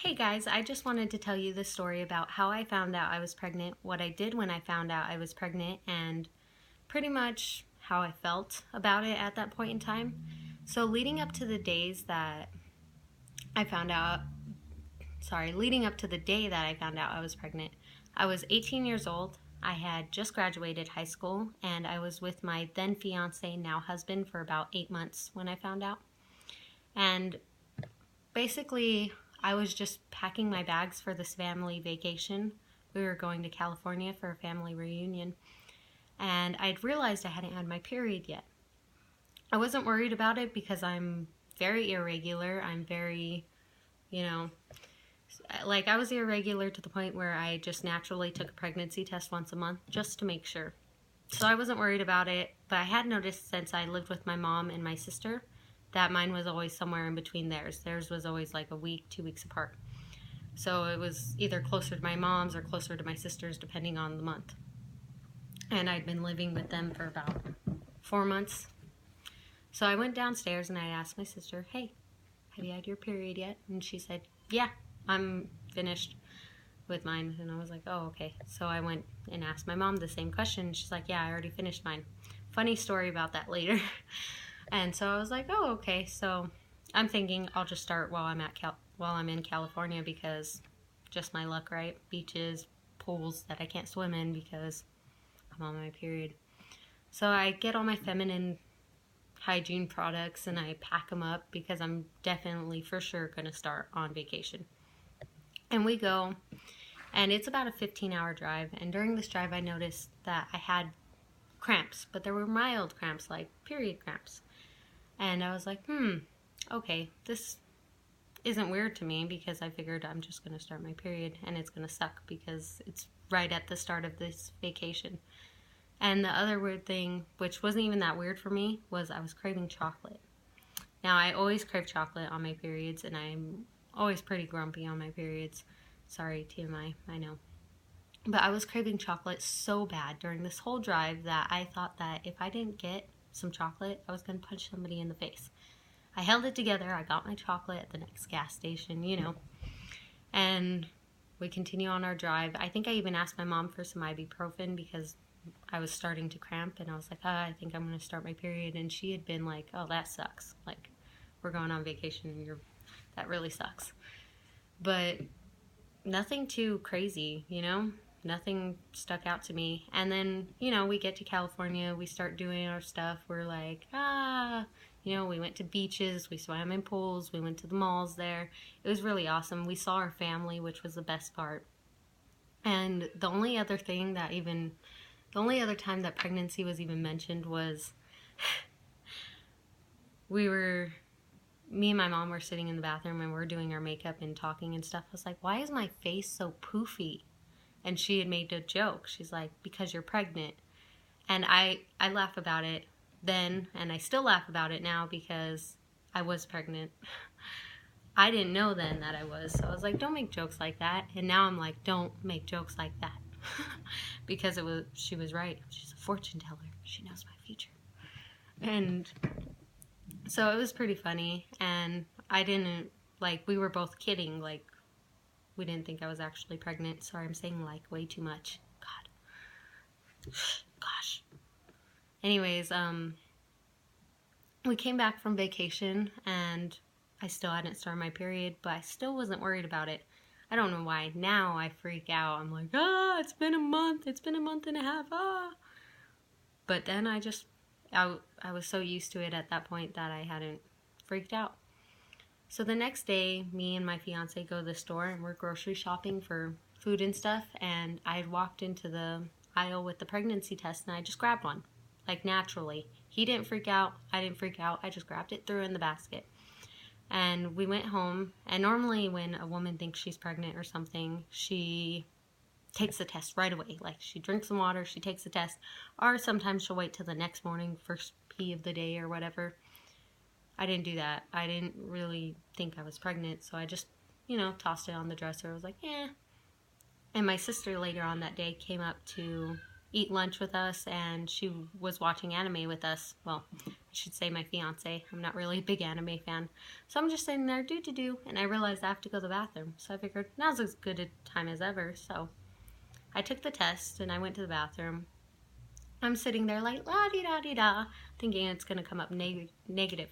Hey guys, I just wanted to tell you the story about how I found out I was pregnant, what I did when I found out I was pregnant, and pretty much how I felt about it at that point in time. So, leading up to the days that I found out, leading up to the day that I found out I was pregnant, I was 18 years old. I had just graduated high school, and I was with my then fiance, now husband, for about 8 months when I found out. And basically, I was just packing my bags for this family vacation. We were going to California for a family reunion, and I'd realized I hadn't had my period yet. I wasn't worried about it because I'm very irregular. I'm very, you know, like I was irregular to the point where I just naturally took a pregnancy test once a month just to make sure. So I wasn't worried about it, but I had noticed since I lived with my mom and my sister that mine was always somewhere in between theirs. Theirs was always like a week, 2 weeks apart. So it was either closer to my mom's or closer to my sister's, depending on the month. And I'd been living with them for about 4 months. So I went downstairs and I asked my sister, hey, have you had your period yet? And she said, yeah, I'm finished with mine. And I was like, oh, okay. So I went and asked my mom the same question. She's like, yeah, I already finished mine. Funny story about that later. And so I was like, oh, okay. So I'm thinking I'll just start while I'm in California because just my luck, right? Beaches, pools that I can't swim in because I'm on my period. So I get all my feminine hygiene products and I pack them up because I'm definitely for sure going to start on vacation. And we go, and it's about a 15-hour drive. And during this drive, I noticed that I had cramps, but there were mild cramps, like period cramps. And I was like, okay, this isn't weird to me because I figured I'm just going to start my period and it's going to suck because it's right at the start of this vacation. And the other weird thing, which wasn't even that weird for me, was I was craving chocolate. Now, I always crave chocolate on my periods, and I'm always pretty grumpy on my periods. Sorry, TMI, I know. But I was craving chocolate so bad during this whole drive that I thought that if I didn't get some chocolate, I was going to punch somebody in the face. I held it together. I got my chocolate at the next gas station, and we continue on our drive. I think I even asked my mom for some ibuprofen because I was starting to cramp, and I was like, I think I'm going to start my period. And she had been like, oh, that sucks. Like, we're going on vacation, and that really sucks. But nothing too crazy, Nothing stuck out to me. And then, we get to California, we start doing our stuff. We're like, we went to beaches, we swam in pools, we went to the malls there. It was really awesome. We saw our family, which was the best part. And the only other time that pregnancy was even mentioned was me and my mom were sitting in the bathroom and we're doing our makeup and talking and stuff. I was like, why is my face so poofy? And she had made a joke. She's like, because you're pregnant. And I laugh about it then, and I still laugh about it now because I was pregnant. I didn't know then that I was. So I was like, don't make jokes like that. And now I'm like, don't make jokes like that. Because she was right. She's a fortune teller. She knows my future. And so it was pretty funny. And we were both kidding. Like, we didn't think I was actually pregnant. Sorry, I'm saying like way too much. Gosh. Anyways, we came back from vacation and I still hadn't started my period, but I still wasn't worried about it. I don't know why. Now I freak out. I'm like, it's been a month. It's been a month and a half. But then I was so used to it at that point that I hadn't freaked out. So the next day, me and my fiance go to the store and we're grocery shopping for food and stuff. And I had walked into the aisle with the pregnancy test and I just grabbed one, like naturally. He didn't freak out. I didn't freak out. I just grabbed it, threw it in the basket. And we went home. And normally when a woman thinks she's pregnant or something, she takes the test right away. Like, she drinks some water, she takes the test. Or sometimes she'll wait till the next morning, first pee of the day or whatever. I didn't do that. I didn't really think I was pregnant, so I just, tossed it on the dresser. I was like, eh. And my sister later on that day came up to eat lunch with us, and she was watching anime with us. Well, should say my fiance. I'm not really a big anime fan. So I'm just sitting there, do, and I realized I have to go to the bathroom. So I figured now's as good a time as ever. So I took the test and I went to the bathroom. I'm sitting there like la-di-da-di-da, thinking it's going to come up negative.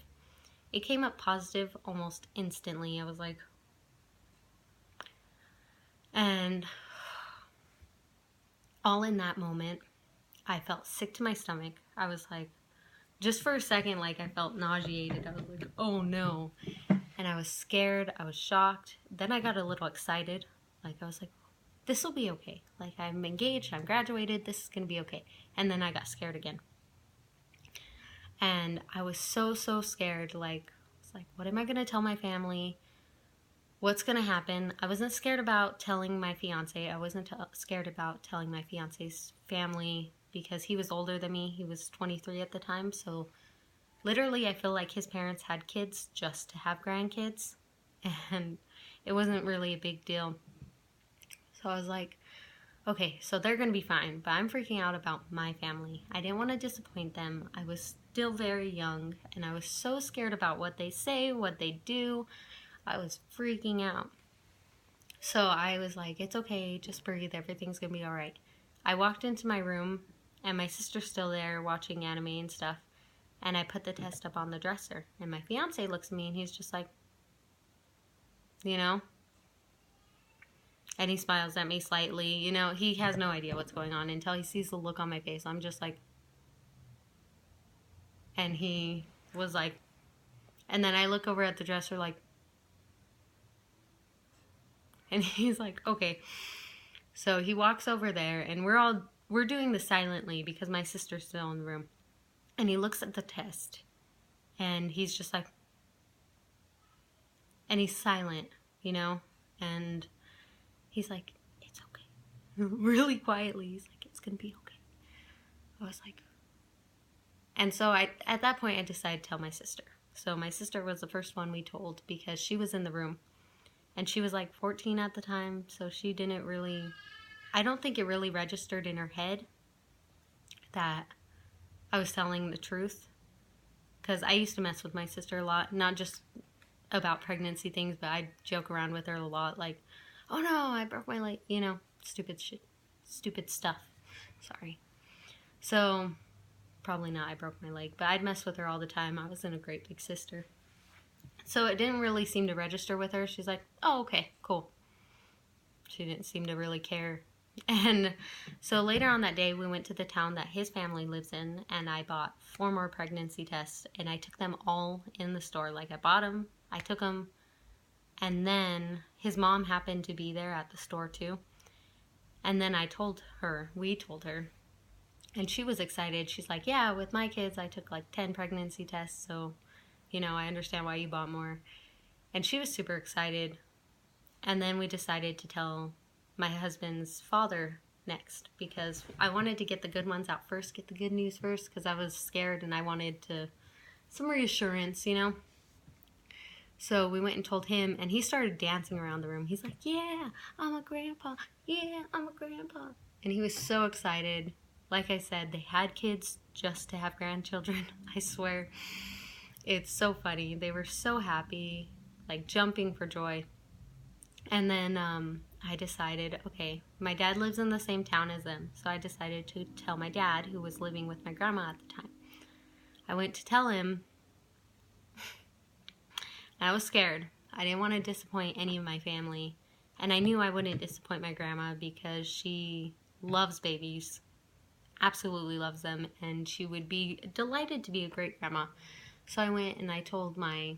It came up positive almost instantly. I was like, and all in that moment, I felt sick to my stomach. I was like, just for a second, like I felt nauseated. I was like, oh no. And I was scared. I was shocked. Then I got a little excited. Like I was like, this will be okay. Like I'm engaged, I'm graduated, this is going to be okay. And then I got scared again. And I was so scared. Like, I was like, what am I going to tell my family? What's going to happen? I wasn't scared about telling my fiance. I wasn't scared about telling my fiance's family because he was older than me. He was 23 at the time. So literally, I feel like his parents had kids just to have grandkids. And it wasn't really a big deal. So I was like, okay, so they're going to be fine, but I'm freaking out about my family. I didn't want to disappoint them. I was still very young, and I was so scared about what they say, what they do. I was freaking out. So I was like, it's okay, just breathe, everything's going to be all right. I walked into my room, and my sister's still there watching anime and stuff, and I put the test up on the dresser, and my fiance looks at me, and he's just like, you know? And he smiles at me slightly. You know, he has no idea what's going on until he sees the look on my face. I'm just like... And he was like... And then I look over at the dresser like... And he's like, okay. So he walks over there and we're doing this silently because my sister's still in the room. And he looks at the test. And he's just like... And he's silent, you know? And... He's like, it's okay. Really quietly, he's like, it's gonna be okay. I was like... And so at that point, I decided to tell my sister. So my sister was the first one we told because she was in the room. And she was like 14 at the time, so she didn't really... I don't think it really registered in her head that I was telling the truth. Because I used to mess with my sister a lot, not just about pregnancy things, but I'd joke around with her a lot, like... Oh no, I broke my leg, you know, stupid shit, stupid stuff. Sorry. So, probably not I broke my leg, but I'd mess with her all the time. I wasn't a great big sister. So it didn't really seem to register with her. She's like, oh, okay, cool. She didn't seem to really care. And so later on that day, we went to the town that his family lives in, and I bought 4 more pregnancy tests, and I took them all in the store. Like, I bought them, I took them, and then his mom happened to be there at the store too. And then we told her, and she was excited. She's like, yeah, with my kids, I took like 10 pregnancy tests, so, you know, I understand why you bought more. And she was super excited. And then we decided to tell my husband's father next, because I wanted to get the good ones out first, get the good news first, because I was scared and I wanted some reassurance, you know? So we went and told him, and he started dancing around the room. He's like, yeah, I'm a grandpa. Yeah, I'm a grandpa. And he was so excited. Like I said, they had kids just to have grandchildren. I swear. It's so funny. They were so happy, like jumping for joy. And then I decided, okay, my dad lives in the same town as them. So I decided to tell my dad, who was living with my grandma at the time. I went to tell him. I was scared. I didn't want to disappoint any of my family. And I knew I wouldn't disappoint my grandma because she loves babies. Absolutely loves them. And she would be delighted to be a great grandma. So I went and I told my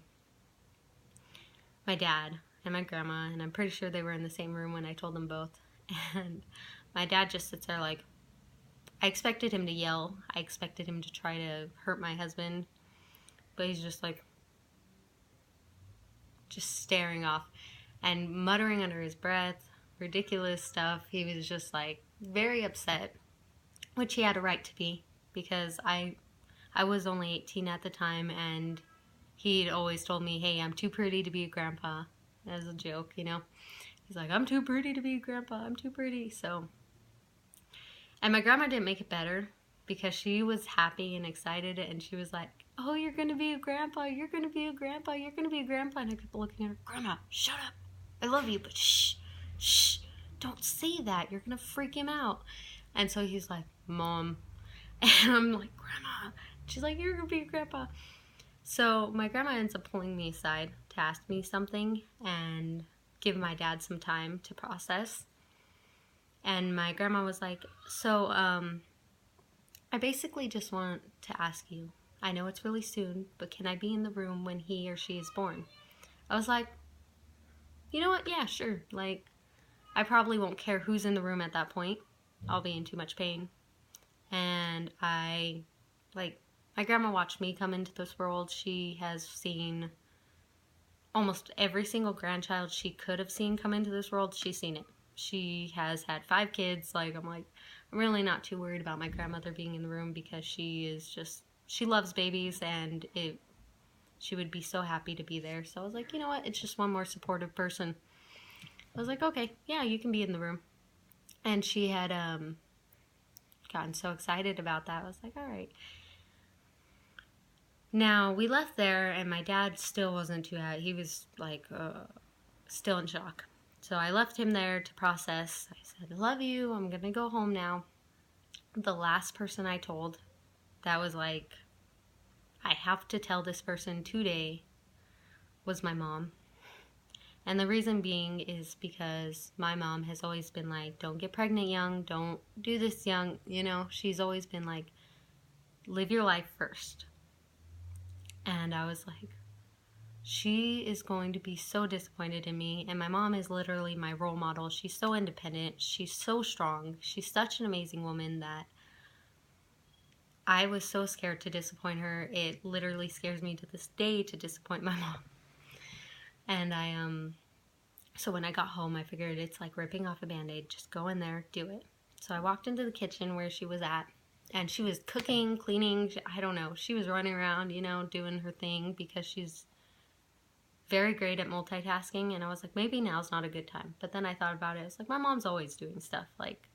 dad and my grandma. And I'm pretty sure they were in the same room when I told them both. And my dad just sits there like... I expected him to yell. I expected him to try to hurt my husband. But he's just like... just staring off and muttering under his breath, ridiculous stuff. He was just like very upset, which he had a right to be, because I was only 18 at the time, and he'd always told me, hey, I'm too pretty to be a grandpa, as a joke, you know. He's like, I'm too pretty to be a grandpa, I'm too pretty. So, and my grandma didn't make it better, because she was happy and excited, and she was like, oh, you're gonna be a grandpa, you're gonna be a grandpa, you're gonna be a grandpa. And I kept looking at her, Grandma, shut up. I love you, but shh, shh, don't say that. You're gonna freak him out. And so he's like, Mom. And I'm like, Grandma. She's like, you're gonna be a grandpa. So my grandma ends up pulling me aside to ask me something and give my dad some time to process. And my grandma was like, so, I basically just want to ask you, I know it's really soon, but can I be in the room when he or she is born? I was like, you know what? Yeah, sure. Like, I probably won't care who's in the room at that point. I'll be in too much pain. And my grandma watched me come into this world. She has seen almost every single grandchild she could have seen come into this world. She's seen it. She has had 5 kids. I'm really not too worried about my grandmother being in the room because she loves babies and she would be so happy to be there. So I was like, you know what? It's just one more supportive person. I was like, okay, yeah, you can be in the room. And she had gotten so excited about that. I was like, all right. Now, we left there, and my dad still wasn't too happy. He was, still in shock. So I left him there to process. I said, I love you. I'm going to go home now. The last person I told, that was like, I have to tell this person today, was my mom. And the reason being is because my mom has always been like, don't get pregnant young, don't do this young. She's always been like, live your life first. And I was like, she is going to be so disappointed in me. And my mom is literally my role model. She's so independent. She's so strong. She's such an amazing woman that I was so scared to disappoint her. It literally scares me to this day to disappoint my mom. And so when I got home, I figured it's like ripping off a Band-Aid. Just go in there, do it. So I walked into the kitchen where she was at. And she was cooking, cleaning, I don't know. She was running around, doing her thing because she's very great at multitasking. And I was like, maybe now's not a good time. But then I thought about it. I was like, my mom's always doing stuff. Like,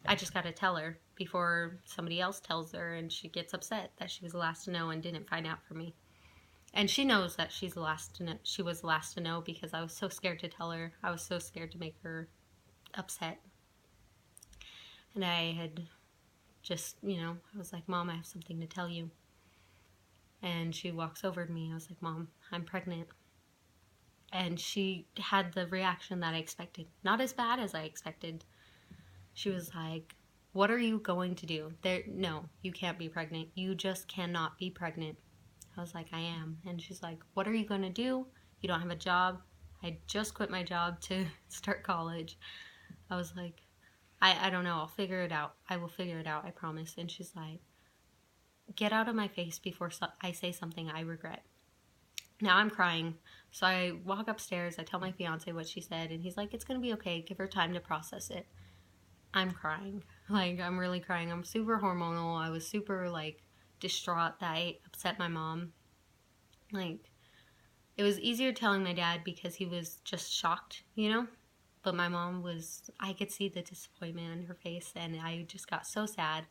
I just got to tell her before somebody else tells her and she gets upset that she was the last to know and didn't find out from me. And she knows that she was the last to know because I was so scared to tell her. I was so scared to make her upset. And I had just, I was like, Mom, I have something to tell you. And she walks over to me. I was like, Mom, I'm pregnant. And she had the reaction that I expected. Not as bad as I expected. She was like, what are you going to do? No, you can't be pregnant. You just cannot be pregnant. I was like, I am. And she's like, what are you going to do? You don't have a job. I just quit my job to start college. I was like, I don't know. I'll figure it out. I will figure it out. I promise. And she's like, get out of my face before I say something I regret. Now I'm crying. So I walk upstairs. I tell my fiance what she said. And he's like, it's going to be okay. Give her time to process it. I'm crying. I'm really crying. I'm super hormonal. I was super, distraught that I upset my mom. It was easier telling my dad because he was just shocked, But my mom I could see the disappointment in her face, and I just got so sad.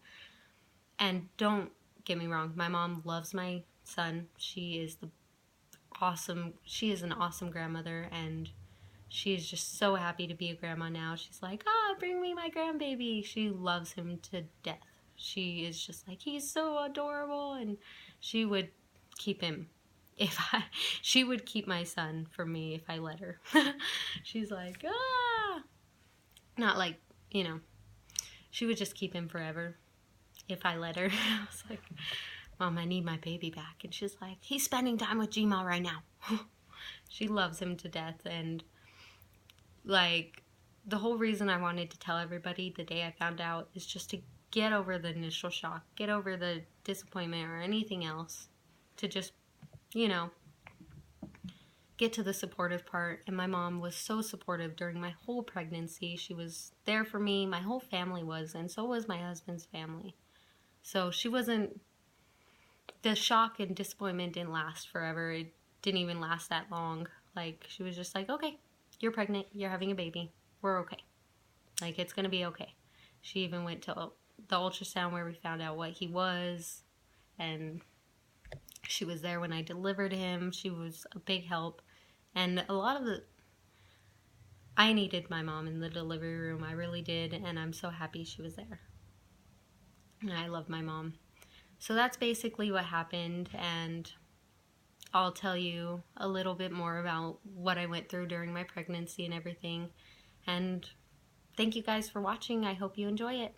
And don't get me wrong, my mom loves my son. She is an awesome grandmother, and she is just so happy to be a grandma now. She's like, bring me my grandbaby. She loves him to death. She is just like, he's so adorable, and she would keep him. She would keep my son for me if I let her. She's like, not like, she would just keep him forever if I let her. I was like, Mom, I need my baby back. And she's like, he's spending time with Gmail right now. She loves him to death. And the whole reason I wanted to tell everybody the day I found out is just to get over the initial shock, get over the disappointment or anything else, to just, get to the supportive part. And my mom was so supportive during my whole pregnancy. She was there for me. My whole family was, and so was my husband's family. So the shock and disappointment didn't last forever. It didn't even last that long. She was just like, okay, you're pregnant, you're having a baby, we're okay. It's gonna be okay. She even went to the ultrasound where we found out what he was, and She was there when I delivered him. She was a big help. And I needed my mom in the delivery room. I really did. And I'm so happy she was there. And I love my mom. So that's basically what happened. And I'll tell you a little bit more about what I went through during my pregnancy and everything. And thank you guys for watching. I hope you enjoy it.